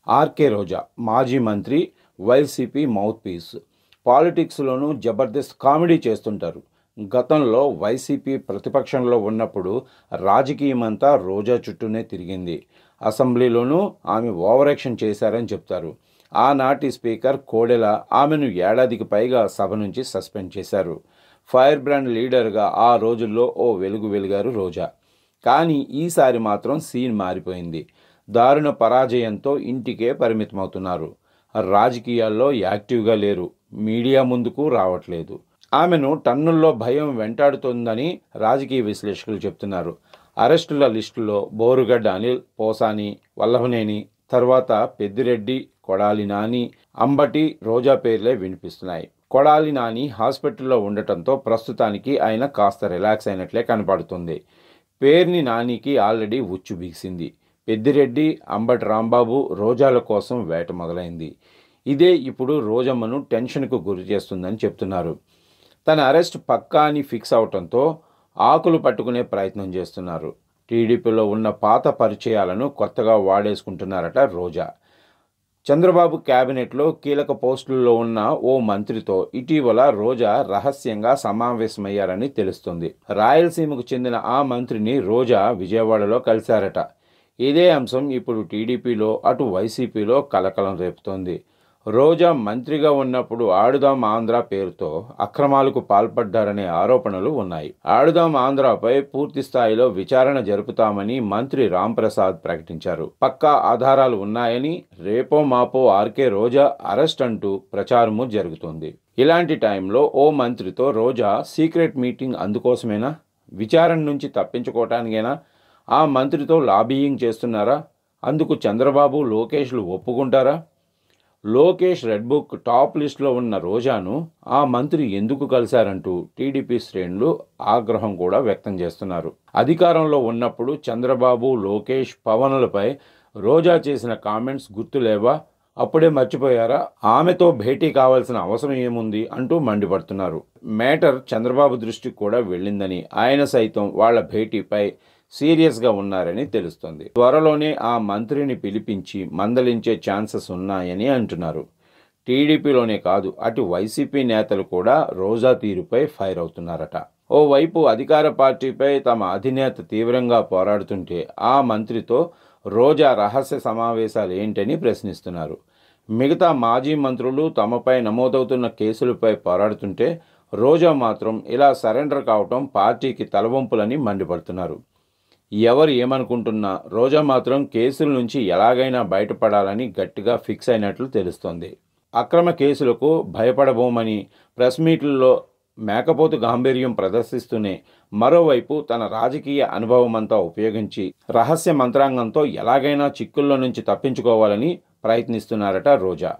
RK Roja మాజీ మంత్రి, YCP mouthpiece. పాలిటిక్స్లోనూ జబర్దస్త్ కామెడీ చేస్తుంటారు. గతంలో వైసీపీ ప్రతిపక్షంలో ఉన్నప్పుడు రాజకీయమంతా రోజా చుట్టూనే తిరిగింది. అసెంబ్లీలోనూ ఆమె ఓవర్ యాక్షన్ చేశారని చెప్తారు. ఆనాటి స్పీకర్ కోడెల ఆమెను ఏడాదికి పైగా సభ నుంచి సస్పెండ్ చేశారు. ఫైర్ బ్రాండ్ లీడర్గా ఆ రోజుల్లో ఓ వెలుగు వెలిగారు రోజా. కానీ ఈసారి మాత్రం సీన్ మారిపోయింది. దారుణ పరాజయంతో ఇంటికే పరిమితమవుతున్నారు. రాజకీయాల్లో యాక్టివ్గా లేరు, మీడియా ముందుకు రావట్లేదు. ఆమెను టన్నుల్లో భయం వెంటాడుతోందని రాజకీయ విశ్లేషకులు చెప్తున్నారు. అరెస్టుల లిస్టులో బోరుగడ్డ అనిల్, పోసాని, వల్లభనేని, తర్వాత పెద్దిరెడ్డి, కొడాలి నాని, అంబటి, రోజా పేర్లే వినిపిస్తున్నాయి. కొడాలి నాని హాస్పిటల్లో ఉండటంతో ప్రస్తుతానికి ఆయన కాస్త రిలాక్స్ అయినట్లే కనపడుతుంది. పేర్ని నానికి ఆల్రెడీ ఉచ్చు బిగిసింది. పెద్దిరెడ్డి, అంబటి రాంబాబు, రోజాల కోసం వేట మొదలైంది. ఇదే ఇప్పుడు రోజమ్మను టెన్షన్కు గురి చేస్తుందని చెప్తున్నారు. తన అరెస్ట్ పక్కా అని ఫిక్స్ అవడంతో ఆకులు పట్టుకునే ప్రయత్నం చేస్తున్నారు. టీడీపీలో ఉన్న పాత పరిచయాలను కొత్తగా వాడేసుకుంటున్నారట రోజా. చంద్రబాబు క్యాబినెట్లో కీలక పోస్టుల్లో ఉన్న ఓ మంత్రితో ఇటీవల రోజా రహస్యంగా సమావేశమయ్యారని తెలుస్తుంది. రాయలసీమకు చెందిన ఆ మంత్రిని రోజా విజయవాడలో కలిశారట. ఇదే అంశం ఇప్పుడు టీడీపీలో, అటు వైసీపీలో కలకలం రేపుతోంది. రోజా మంత్రిగా ఉన్నప్పుడు ఆడుదాం ఆంధ్ర పేరుతో అక్రమాలకు పాల్పడ్డారనే ఆరోపణలు ఉన్నాయి. ఆడుదాం ఆంధ్రపై పూర్తి స్థాయిలో విచారణ జరుపుతామని మంత్రి రాంప్రసాద్ ప్రకటించారు. పక్కా ఆధారాలు ఉన్నాయని రేపో మాపో ఆర్కే రోజా అరెస్ట్ అంటూ ప్రచారము జరుగుతోంది. ఇలాంటి టైంలో ఓ మంత్రితో రోజా సీక్రెట్ మీటింగ్ అందుకోసమేనా? విచారణ నుంచి తప్పించుకోవటానికైనా ఆ మంత్రితో లాబీయింగ్ చేస్తున్నారా? అందుకు చంద్రబాబు, లోకేష్లు ఒప్పుకుంటారా? లోకేష్ రెడ్ బుక్ టాప్ లిస్టులో ఉన్న రోజాను ఆ మంత్రి ఎందుకు కలిశారంటూ టీడీపీ శ్రేణులు ఆగ్రహం కూడా వ్యక్తం చేస్తున్నారు. అధికారంలో ఉన్నప్పుడు చంద్రబాబు, లోకేష్, పవన్లపై రోజా చేసిన కామెంట్స్ గుర్తులేవా? అప్పుడే మర్చిపోయారా? ఆమెతో భేటీ కావాల్సిన అవసరం ఏముంది అంటూ మండిపడుతున్నారు. మేటర్ చంద్రబాబు దృష్టికి కూడా వెళ్ళిందని, ఆయన సైతం వాళ్ల భేటీపై సీరియస్గా ఉన్నారని తెలుస్తోంది. త్వరలోనే ఆ మంత్రిని పిలిపించి మందలించే ఛాన్సెస్ ఉన్నాయని అంటున్నారు. టీడీపీలోనే కాదు, అటు వైసీపీ నేతలు కూడా రోజా తీరుపై ఫైర్ అవుతున్నారట. ఓవైపు అధికార పార్టీపై తమ అధినేత తీవ్రంగా పోరాడుతుంటే ఆ మంత్రితో రోజా రహస్య సమావేశాలు ఏంటని ప్రశ్నిస్తున్నారు. మిగతా మాజీ మంత్రులు తమపై నమోదవుతున్న కేసులపై పోరాడుతుంటే రోజా మాత్రం ఇలా సరెండర్ కావటం పార్టీకి తలవంపులని మండిపడుతున్నారు. ఎవరు ఏమనుకుంటున్నా రోజా మాత్రం కేసుల నుంచి ఎలాగైనా బయటపడాలని గట్టిగా ఫిక్స్ అయినట్లు తెలుస్తోంది. అక్రమ కేసులకు భయపడబోమని ప్రెస్ మీట్లలో మేకపోతు గాంభీర్యం ప్రదర్శిస్తూనే మరోవైపు తన రాజకీయ అనుభవమంతా ఉపయోగించి రహస్య మంత్రాంగంతో ఎలాగైనా చిక్కుల్లో నుంచి తప్పించుకోవాలని ప్రయత్నిస్తున్నారట రోజా.